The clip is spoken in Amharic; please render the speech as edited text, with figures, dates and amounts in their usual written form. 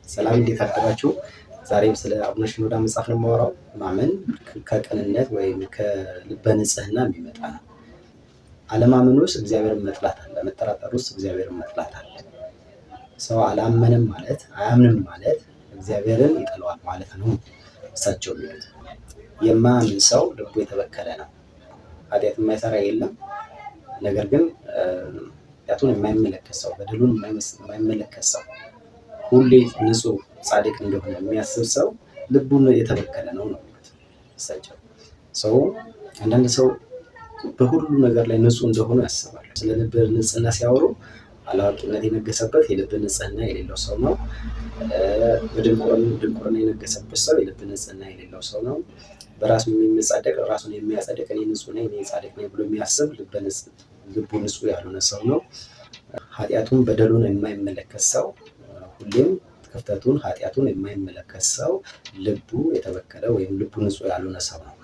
ሰላም እንዴት አደራችሁ? ዛሬም ስለ አቡነ ሽኖዳ መጽሐፍ ነው የማወራው። ማመን ከቅንነት ወይም ከልበ ንጽህና የሚመጣ ነው። አለማመን ውስጥ እግዚአብሔርን መጥላት አለ። መጠራጠር ውስጥ እግዚአብሔርን መጥላት አለ። ሰው አላመንም ማለት አያምንም ማለት እግዚአብሔርን ይጠለዋል ማለት ነው። እሳቸው የሚሉት የማያምን ሰው ልቡ የተበከለ ነው። ኃጢአት የማይሰራ የለም። ነገር ግን ኃጢአቱን የማይመለከት ሰው፣ በደሉን የማይመለከት ሰው፣ ሁሌ ንጹህ ጻድቅ እንደሆነ የሚያስብ ሰው ልቡን የተበከለ ነው ነው እሳቸው። ሰው አንዳንድ ሰው በሁሉ ነገር ላይ ንጹህ እንደሆኑ ያስባሉ። ስለ ልብ ንጽህና ሲያወሩ አላዋቂነት የነገሰበት የልብ ንጽህና የሌለው ሰው ነው። በድንቁርና የነገሰበት ሰው የልብ ንጽህና የሌለው ሰው ነው። በራሱ የሚመጻደቅ ራሱን የሚያጸድቅ እኔ ንጹህ ነኝ እኔ ጻድቅ ነኝ ብሎ የሚያስብ ልቡ ንጹህ ያልሆነ ሰው ነው። ኃጢአቱን በደሉን የማይመለከት ሰው፣ ሁሌም ክፍተቱን ኃጢአቱን የማይመለከት ሰው ልቡ የተበከለ ወይም ልቡ ንጹህ ያልሆነ ሰው ነው።